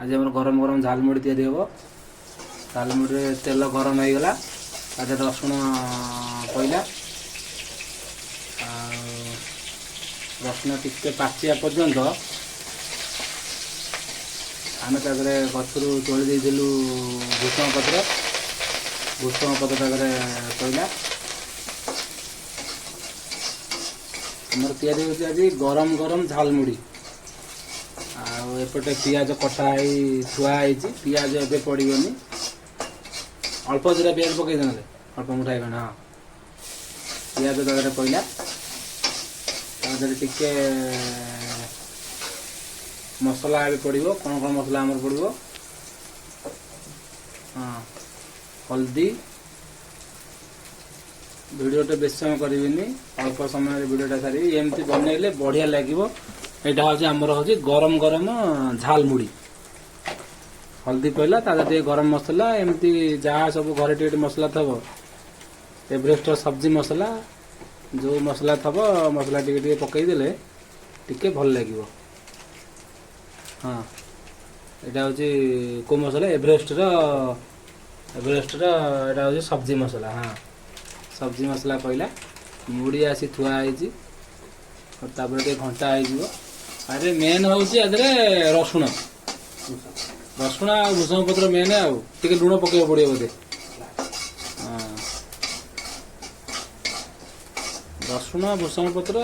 आज आम गरम गरम झालमुड़ी तैयारी हम। झालमुड़ी तेल गरम हो गला रसुण पड़ा रसुण टिके पाचिया पर्यंत आम ताकरे गचरू तोली देलु भूषण पत्र ताकरे पड़ा आमर तैयारी होची आज गरम गरम झालमुड़ी। एपटे पियाज कटा थुआई पियाज एबे पड़गनी अल्प दुटा पियाज पकई दे अल्प मुठाई हाँ पियाज तक पड़ा टिके मसला ए पड़ो कौन कौन मसला आमर पड़ो हाँ हल्दी वीडियोटे बेस समय करी अल्प समय वीडियोटा सारी एमती बनइले बढ़िया लगे। यहाँ हूँ आमर हूँ गरम गरम झालमुड़ी हल्दी पड़ा ताकि गरम मसला एमती जहाँ सब घर टे मसला थब एवरेस्ट सब्जी मसला जो मसला थब मसला टे पकईदे टिके भल लगे। हाँ यहाँ हूँ को मसला एवरेस्ट यहाँ हूँ सब्जी मसला हाँ सब्जी मसला पड़ा मुड़ी आसी थुआई तापर घंटा हो। अरे मेन हूँ रसुण रसुण आ भूषण पत्र मेन आगे लुण पकड़ पड़े बोधे हाँ रसुण भूषण पत्र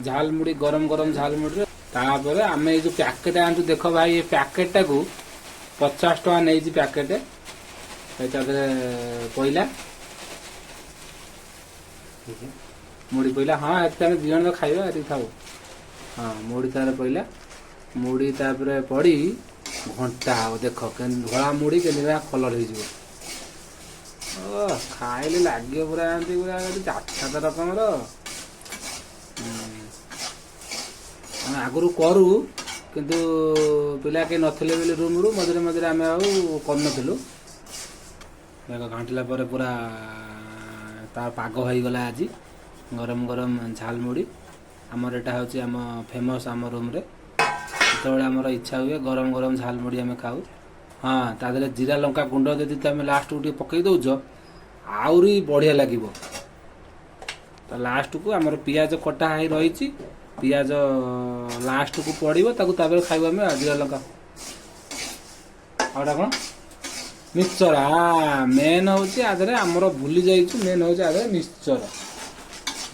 झालमुड़ी गरम गरम झालमुड़ी तापर आम ये जो पैकेट आनु देख भाई ये पैकेटा को 50 टका नहीं पैकेट पड़ा मुड़ी पड़ा हाँ ये दिजन तो खाइबा ये खाऊ हाँ मुड़ी तार पड़ा मुड़ी तापर पड़ी घंटा हो देख धला मुड़ी के कलर हो खाइले लगे पूरा पूरा चाटा रकम आगु करूँ किंतु पिला कहीं नथिले बोली रूम रू मझे मझे आम करूँ घाटिला पूरा तार पाग हो गला आज गरम गरम झालमुड़ी आमर यहाँ हूँ आम फेमस आम रूम रे जो आमर इच्छा हुए गरम गरम झालमुड़ी आम खाऊ हाँ तादे जीरा लंका गुंड जदि तुम लास्ट को पकई दौच आहरी बढ़िया लगे। तो लास्ट को आमर पियाज कटा है रही पियाज लास्ट को पड़ो खाइबा आम जीरा लंका आउटा कौन मिक्सचर हाँ मेन हूँ आदे आमर भूली जाइए मेन हूँ आदे मिक्सचर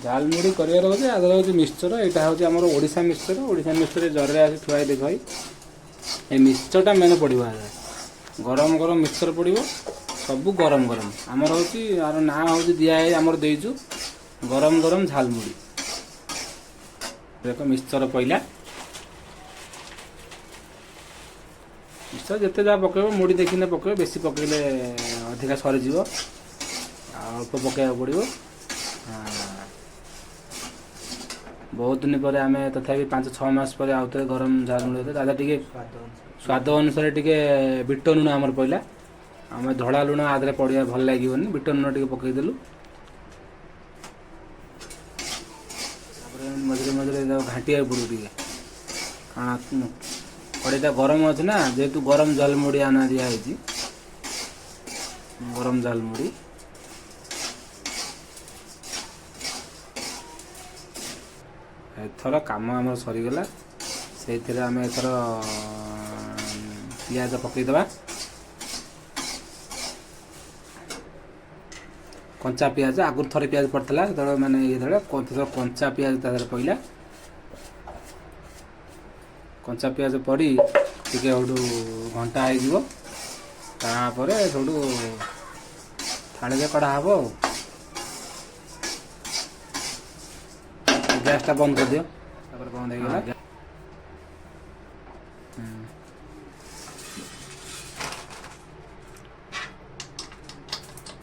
झालमुड़ी करार हूँ आदर हूँ मिक्सचर यहाँ हूँ आम ओडिशा मिक्सचर जरे आसी थुआई देख ये मिक्सचरटा मेन पड़ो आगे गरम गरम मिक्सचर पड़ो सब गरम गरम आमर हूँ यार ना हूँ दिखाई आमर देचु गरम गरम झालमुड़ी देख मिक्सचर पड़ा मिक्सचर जिते जहाँ पकड़ मुड़ी देखने पकड़ बेसी पकड़े अधिका सरीज अल्प पकड़ा पड़ो हाँ बहुत दिन पर आम तथापि 5-6 मास पर आउ थे गरम झालमुड़ी होते दादा टे स्वाद अनुसार टे बिट लुण आमर पड़ा आम धड़ा लुण आदे पड़ा भल लगे बिट लुण टे पकईदेलु मझे मझे घाटिया पड़ू टे कारण कड़ईटा गरम अच्छे ना जेहेतु गरम झालमुड़ी आना दिखाई गरम झालमुड़ी एथर काम आम सरीगला से आम एथर पियाज पकईदबा कंचा पियाज आगुरी थरे पियाज पड़ता जो मैंने ये कंचा पियाज तादर पड़ा कंचा पियाज पड़ी टिके घंटा होपर सब थाली कड़ा हम गैसटा बंद कर दियो बंद हो गया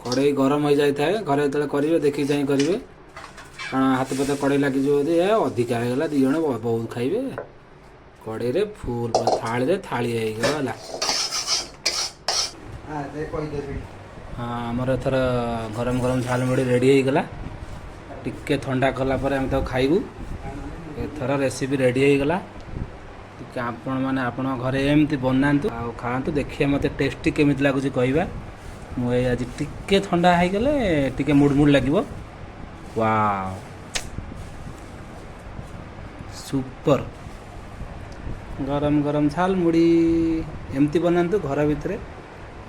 कड़ई गरम हो जाए घरे जो करेंगे देखिए चाहे करेंगे कारण हाथ पते कड़ई लगे अधिका होगा दिजन बहुत खाइबे कड़ई रे फुल थाली थाली होगा हाँ आमर एथर गरम गरम झालमुड़ी रेडी हो गला टिके ठंडा कला आम खाइबू एथर रेसिपी रेडी हो गला कि आपण मैंने आपण घरे एमती बनातु आ खातु देखिए मत टेस्टी केमिति लगुच कहवा मुझे आज टिके ठंडा हो गले टिके मुड़मुड़ लगे वाव सुपर गरम गरम झाल मुड़ी एमती बनातु घर भितर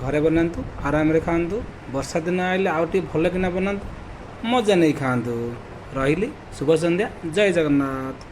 घरे बनातु आराम रे खातु वर्षा दिन आइले आउ टे भल किना बनातु मजा नहीं खातु रही शुभ संध्या जय जगन्नाथ।